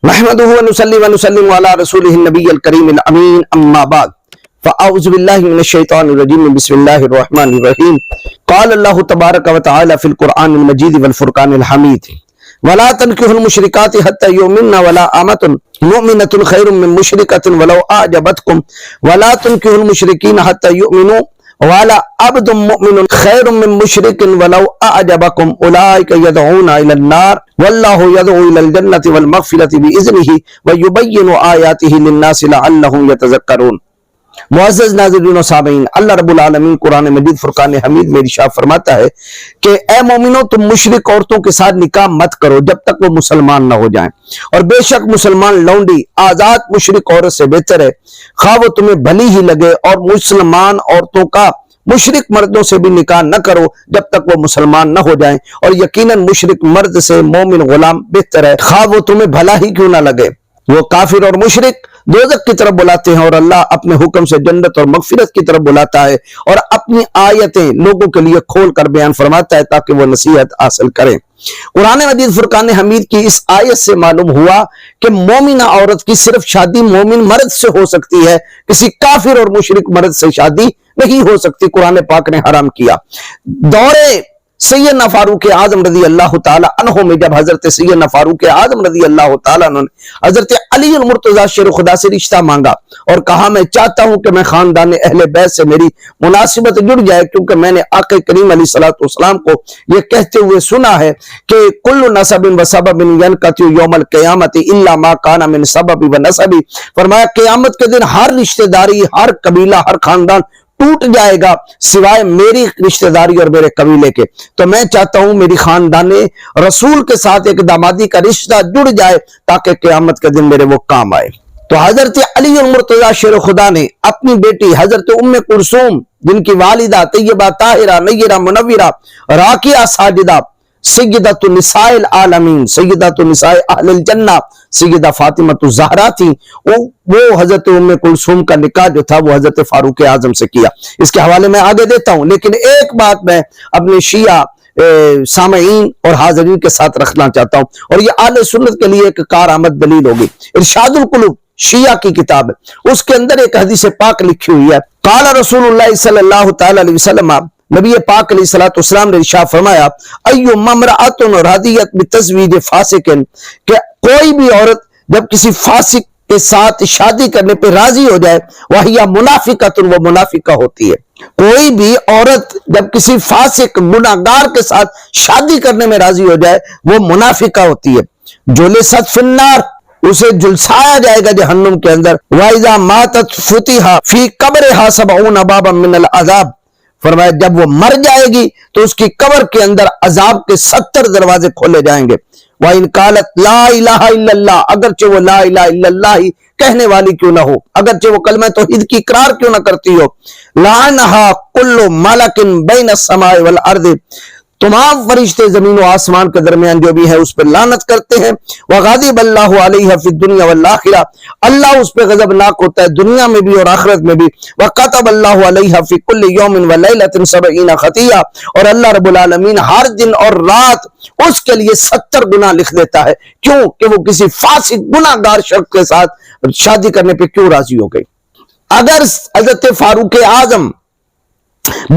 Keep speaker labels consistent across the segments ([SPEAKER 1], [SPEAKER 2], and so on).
[SPEAKER 1] نحمده ونصلي ونسلم على رسوله النبي الكريم الامين اما بعد فاعوذ بالله من الشيطان الرجيم بسم الله الرحمن الرحيم قال الله تبارك وتعالى في القرآن المجيد والفرقان الحميد ولا تنكحوا المشركات حتى يؤمنن ولا أمة مؤمنة خير من مشركة ولو أعجبتكم ولا تنكحوا المشركين حتى يؤمنوا ولا عبد مؤمن خير من مشرك ولو أعجبكم أولئك يدعون إلى النار والله يدعو إلى الجنة والمغفرة بإذنه ويبين آياته للناس لعلهم يتذكرون۔ معزز ناظرین و سامعین، اللہ رب العالمین قرآن مجید فرقان حمید میں ارشاد فرماتا ہے کہ اے مومنو تم مشرک عورتوں کے ساتھ نکاح مت کرو جب تک وہ مسلمان نہ ہو جائیں، اور بے شک مسلمان لونڈی آزاد مشرک عورت سے بہتر ہے، خواہ وہ تمہیں بھلی ہی لگے، اور مسلمان عورتوں کا مشرک مردوں سے بھی نکاح نہ کرو جب تک وہ مسلمان نہ ہو جائیں، اور یقیناً مشرک مرد سے مومن غلام بہتر ہے، خواہ وہ تمہیں بھلا ہی کیوں نہ لگے۔ وہ کافر اور مشرک دوزخ کی طرف بلاتے ہیں اور اللہ اپنے حکم سے جنت اور مغفرت کی طرف بلاتا ہے، اور اپنی آیتیں لوگوں کے لیے کھول کر بیان فرماتا ہے تاکہ وہ نصیحت حاصل کریں۔ قرآن مجید فرقان حمید کی اس آیت سے معلوم ہوا کہ مومنہ عورت کی صرف شادی مومن مرد سے ہو سکتی ہے، کسی کافر اور مشرک مرد سے شادی نہیں ہو سکتی، قرآن پاک نے حرام کیا۔ دورے سیدنا فاروق اعظم رضی اللہ تعالی عنہ میں جب حضرت سیدنا فاروق اعظم رضی اللہ تعالی عنہ نے حضرت علی المرتضی شیر خدا سے رشتہ مانگا اور کہا میں چاہتا ہوں کہ میں خاندان اہل بیت سے میری مناسبت جڑ جائے، کیونکہ میں نے آقا کریم علیہ الصلوۃ والسلام کو یہ کہتے ہوئے سنا ہے کہ کل نسب و سبب ینقطع یوم القیامت الا ما کان من سبب و نسب، فرمایا قیامت کے دن ہر رشتہ داری، ہر قبیلہ، ہر خاندان ٹوٹ جائے گا سوائے میری رشتہ داری اور میرے قبیلے کے۔ تو میں چاہتا ہوں میری خاندان رسول کے ساتھ ایک دامادی کا رشتہ جڑ جائے تاکہ قیامت کے دن میرے وہ کام آئے۔ تو حضرت علی المرتضی شیر خدا نے اپنی بیٹی حضرت ام کلثوم، جن کی والدہ طیبہ طاہرہ نیرہ منورہ راکعہ ساجدہ سیدۃ النساء العالمین، سیدۃ النساء اہل الجنہ سیدہ فاطمہ الزہرا تھی، وہ حضرت ام کلثوم کا نکاح جو تھا وہ حضرت فاروق اعظم سے کیا۔ اس کے حوالے میں آگے دیتا ہوں، لیکن ایک بات میں اپنے شیعہ سامعین اور حاضرین کے ساتھ رکھنا چاہتا ہوں، اور یہ اہل سنت کے لیے ایک کارآمد دلیل ہوگی۔ ارشاد القلوب شیعہ کی کتاب ہے، اس کے اندر ایک حدیث پاک لکھی ہوئی ہے، قال رسول اللہ صلی اللہ تعالی علیہ وسلم، نبی پاک علیہ الصلوۃ والسلام نے ارشاد فرمایا ایما امرأۃ رضیت بتزویج فاسق، کہ کوئی بھی عورت جب کسی فاسق کے ساتھ شادی کرنے پہ راضی ہو جائے، وہی منافقۃ، وہ منافقہ ہوتی ہے۔ کوئی بھی عورت جب کسی فاسق گناہگار کے ساتھ شادی کرنے میں راضی ہو جائے وہ منافقہ ہوتی ہے۔ جلست فی النار، اسے جلسایا جائے گا جہنم کے اندر۔ وَإِذَا مَاتَتْ فُتِحَ فِي قَبْرِهَا 70 بابا من العذاب، فرمایا جب وہ مر جائے گی تو اس کی قبر کے اندر عذاب کے 70 دروازے کھولے جائیں گے۔ وَإِنْ قَالَتْ لَا إِلَهَ إِلَّا اللَّهِ، اگرچہ وہ لا الہ الا اللہ ہی کہنے والی کیوں نہ ہو، اگرچہ وہ کلمہ توحید کی اقرار کیوں نہ کرتی ہو، لَعَنَهَا كُلُّ مَلَكٍ بَيْنَ السَّمَاءِ وَالْأَرْضِ، تمام فرشتے زمین و آسمان کے درمیان جو بھی ہے اس پر لعنت کرتے ہیں۔ وَغَضِبَ اللَّهُ عَلَيْهَا فِي الدُّنْيَا وَالْآخِرَةِ، اللہ اس پہ غضبناک ہوتا ہے دنیا میں بھی اور آخرت میں بھی۔ وَكَتَبَ اللَّهُ عَلَيْهَا فِي كُلِّ يَوْمٍ وَلَيْلَةٍ 70 خطیہ، اور اللہ رب العالمین ہر دن اور رات اس کے لیے 70 گناہ لکھ دیتا ہے۔ کیوں کہ وہ کسی فاسق گناہگار شخص کے ساتھ شادی کرنے پہ کیوں راضی ہو گئی۔ اگر حضرت فاروق اعظم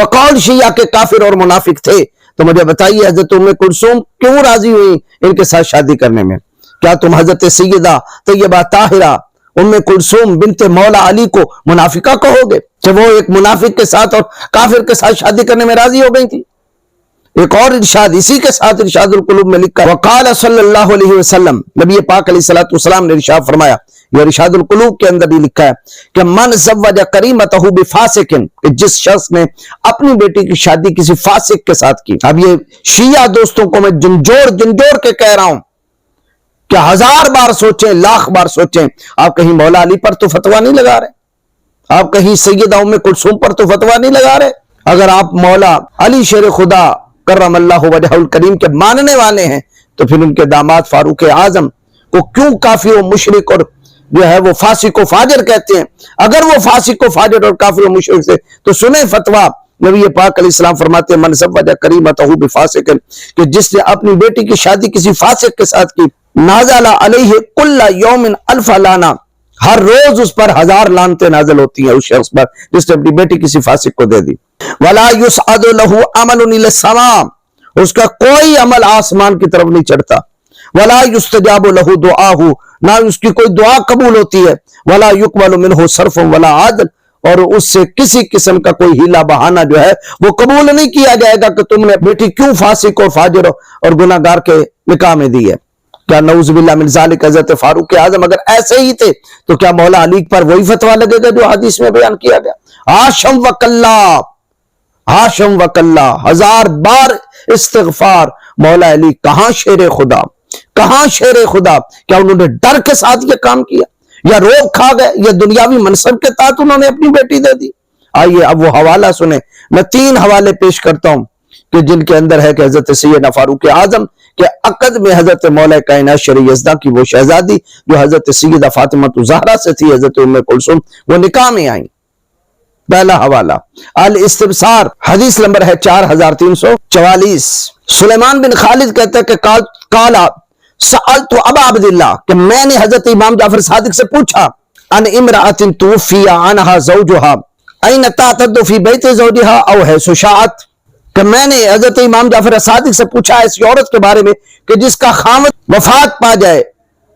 [SPEAKER 1] بقول شیعہ کے کافر اور منافق تھے تو مجھے بتائیے حضرت ام کلثوم کیوں راضی ہوئی ان کے ساتھ شادی کرنے میں؟ کیا تم حضرت سیدہ طیبہ طاہرہ ام کلثوم بنت مولا علی کو منافقہ کہو گے کہ وہ ایک منافق کے ساتھ اور کافر کے ساتھ شادی کرنے میں راضی ہو گئی تھی؟ ایک اور ارشاد اسی کے ساتھ ارشاد القلوب میں لکھا ہے، وقال صلی اللہ علیہ وسلم، نبی پاک علیہ الصلوۃ والسلام نے ارشاد فرمایا، یہ ارشاد القلوب کے اندر بھی لکھا ہے کہ من زوج کریمتہ بفاسق، کہ جس شخص نے اپنی بیٹی کی شادی کسی فاسق کے ساتھ کی۔ اب یہ شیعہ دوستوں کو میں جنجوڑ کے کہہ رہا ہوں کہ 1000 بار سوچیں، لاکھ بار سوچیں، آپ کہیں مولا علی پر تو فتویٰ نہیں لگا رہے، آپ کہیں سیدہ ام کلثوم پر تو فتویٰ نہیں لگا رہے۔ اگر آپ مولا علی شیر خدا کرم اللہ وجہ الکریم کے ماننے والے ہیں تو پھر ان کے داماد فاروق اعظم کو کیوں کافر و مشرک اور جو ہے وہ فاسق و فاجر کہتے ہیں؟ اگر وہ فاسق و فاجر اور کافر و مشرک سے تو سنیں فتویٰ، نبی پاک علیہ السلام فرماتے ہیں من زوج کریمتہ بفاسق، کہ جس نے اپنی بیٹی کی شادی کسی فاسق کے ساتھ کی، نازل علیہ کل یوم الف لانا، ہر روز اس پر 1000 لعنتیں نازل ہوتی ہیں اس شخص پر جس نے اپنی بیٹی کسی فاسق کو دے دی۔ ولا یصعد له عمل الى السماء، اس کا کوئی عمل آسمان کی طرف نہیں چڑھتا۔ ولا یستجاب له دعاء، نہ اس کی کوئی دعا قبول ہوتی ہے۔ ولا يقبل منه صرف ولا عدل، اور اس سے کسی قسم کا کوئی ہیلا بہانہ جو ہے وہ قبول نہیں کیا جائے گا کہ تم نے بیٹی کیوں فاسق اور فاجر اور گناہگار کے نکاح میں دی ہے۔ کیا نعوذ باللہ من ذالک حضرت فاروق اعظم اگر ایسے ہی تھے تو کیا مولا علی پر وہی فتویٰ لگے گا جو حدیث میں بیان کیا گیا؟ ہاشم وکلّہ، ہاشم وکلّہ، 1000 بار استغفار۔ مولا علی کہاں شیر خدا، کہاں شیر خدا؟ کیا انہوں نے ڈر کے ساتھ یہ کام کیا یا روب کھا گئے یا دنیاوی منصب کے تحت انہوں نے اپنی بیٹی دے دی؟ آئیے اب وہ حوالہ سنیں۔ میں 3 حوالے پیش کرتا ہوں کہ جن کے اندر ہے کہ حضرت سیدنا فاروق اعظم کے عقد میں حضرت مولا کائنات شرع یزداں کی وہ شہزادی جو حضرت سیدہ فاطمہ زہرا سے تھی، حضرت ام کلثوم، وہ نکاح میں آئیں۔ پہلا حوالہ الاستبصار، حدیث نمبر ہے 4344۔ سلیمان بن خالد کہتا ہے کہ قالا سألت ابا عبداللہ، کہ میں نے حضرت امام جعفر صادق سے پوچھا، ان امرأۃ توفی عنہا زوجہا این تعتد فی بیت زوجہا او حیث شاءت، کہ میں نے حضرت امام جعفر صادق سے پوچھا ایسی عورت کے بارے میں کہ جس کا خاوند وفات پا جائے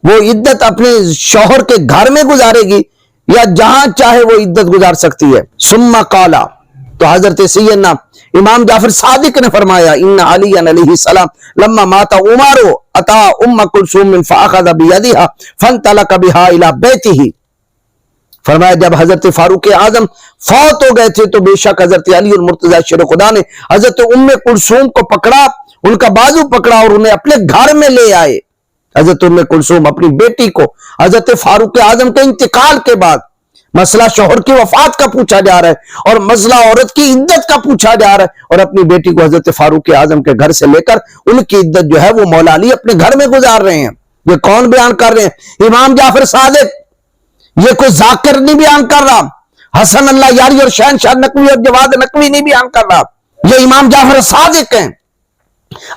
[SPEAKER 1] وہ عدت اپنے شوہر کے گھر میں گزارے گی یا جہاں چاہے وہ عدت گزار سکتی ہے۔ ثم قالا، تو حضرت سیدنا امام جعفر صادق نے فرمایا، ان علی علیہ السلام لما مات عمر اتا ام کلثوم فاخذ بیدہا فانطلق بها الى بیتہ، فرمایا جب حضرت فاروق اعظم فوت ہو گئے تھے تو بے شک حضرت علی المرتضی شیر خدا نے حضرت ام کلثوم کو پکڑا، ان کا بازو پکڑا اور انہیں اپنے گھر میں لے آئے۔ حضرت ام کلثوم اپنی بیٹی کو حضرت فاروق اعظم کے انتقال کے بعد مسئلہ شوہر کی وفات کا پوچھا جا رہا ہے اور مسئلہ عورت کی عدت کا پوچھا جا رہا ہے، اور اپنی بیٹی کو حضرت فاروق اعظم کے گھر سے لے کر ان کی عدت جو ہے وہ مولا علی اپنے گھر میں گزار رہے ہیں۔ یہ کون بیان کر رہے ہیں؟ امام جعفر صادق، یہ کوئی ذاکر نہیں بیان کر رہا، حسن اللہ یاری اور شہنشاہ نقوی اور جواد نقوی نہیں بیان کر رہا، یہ امام جعفر صادق ہیں۔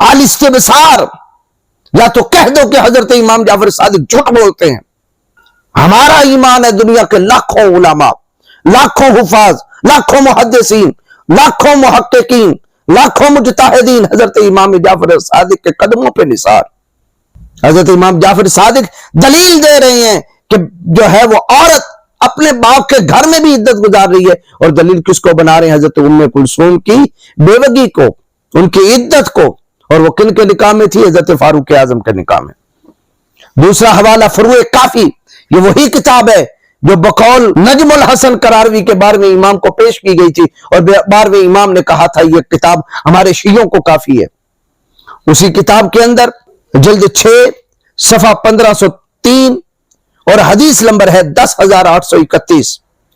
[SPEAKER 1] الاستبصار، یا تو کہہ دو کہ حضرت امام جعفر صادق جھوٹ بولتے ہیں۔ ہمارا ایمان ہے دنیا کے لاکھوں علماء، لاکھوں حفاظ، لاکھوں محدثین، لاکھوں محققین، لاکھوں مجتہدین حضرت امام جعفر صادق کے قدموں پہ نثار۔ حضرت امام جعفر صادق دلیل دے رہے ہیں کہ جو ہے وہ عورت اپنے باپ کے گھر میں بھی عدت گزار رہی ہے، اور دلیل کس کو بنا رہے ہیں؟ حضرت ام کلثوم کی بیوگی کو، ان کی عدت کو، اور وہ کن کے نکاح میں تھی؟ حضرت فاروق اعظم کے نکاح میں۔ دوسرا حوالہ فروع کافی، یہ وہی کتاب ہے جو بقول نجم الحسن کراروی کے 12ویں امام کو پیش کی گئی تھی، اور 12ویں امام نے کہا تھا یہ کتاب ہمارے شیعوں کو کافی ہے۔ اسی کتاب کے اندر جلد 6 صفحہ 1503 اور حدیث نمبر ہے 10831،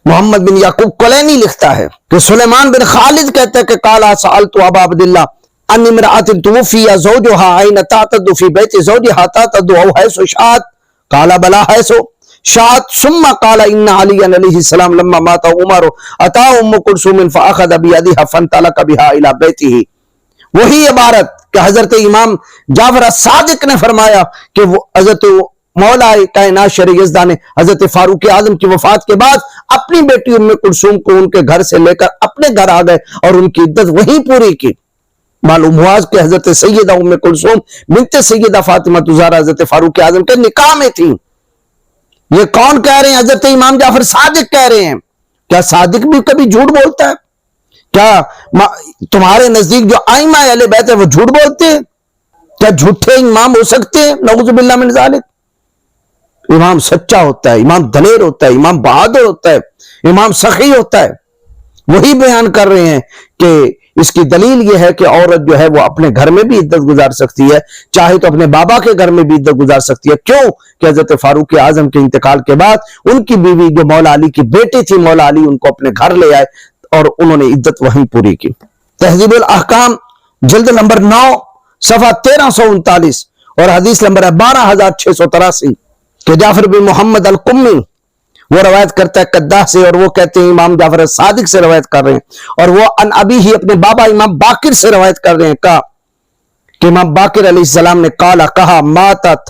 [SPEAKER 1] محمد بن یعقوب کلینی لکھتا ہے کہ سلیمان بن خالد کہتے ہیں کہ قالا سألت ابا عبداللہ ان امرأۃ توفی زوجہا این تعتد فی بیت زوجہا تعتد او حیث شاءت، قال بلا حیث شاءت، ثم قال ان علی علیہ السلام لما مات عمر اتا ام کلثوم فاخذ بیدہا فانطلق بها الى بیتہ۔ وہی عبارت کہ حضرت امام جعفر صادق نے فرمایا کہ وہ حضرت مولا کائنات شرع یزداں نے حضرت فاروق اعظم کی وفات کے بعد اپنی بیٹی ام کلثوم کو ان کے گھر سے لے کر اپنے گھر آ گئے اور ان کی عدت وہیں پوری کی۔ معلوم ہوا کہ حضرت سیدہ ام کلثوم بنت سیدہ فاطمہ زہرا حضرت فاروق اعظم کے نکاح میں تھی۔ یہ کون کہہ رہے ہیں؟ حضرت امام جعفر صادق کہہ رہے ہیں۔ کیا صادق بھی کبھی جھوٹ بولتا ہے؟ کیا تمہارے نزدیک جو ائمہ اہل بیت ہے وہ جھوٹ بولتے ہیں؟ کیا جھوٹے امام ہو سکتے ہیں؟ نعوذ باللہ من ذالک۔ امام سچا ہوتا ہے، امام دلیر ہوتا ہے، امام بہادر ہوتا ہے، امام سخی ہوتا ہے۔ وہی بیان کر رہے ہیں کہ اس کی دلیل یہ ہے کہ عورت جو ہے وہ اپنے گھر میں بھی عدت گزار سکتی ہے، چاہے تو اپنے بابا کے گھر میں بھی عدت گزار سکتی ہے۔ کیوں کہ حضرت فاروق اعظم کے انتقال کے بعد ان کی بیوی جو مولا علی کی بیٹی تھی، مولا علی ان کو اپنے گھر لے آئے اور انہوں نے عدت وہیں پوری کی۔ تہذیب الاحکام جلد نمبر 9 صفحہ 1339 اور حدیث نمبر ہے 12683 کہ جعفر بن محمد القمی وہ روایت کرتا ہے قداح سے، اور وہ کہتے ہیں امام جعفر صادق سے روایت کر رہے ہیں، اور وہ ان ابی ہی اپنے بابا امام باقر سے روایت کر رہے ہیں، کہا کہ امام باقر علیہ السلام نے کہا ماتت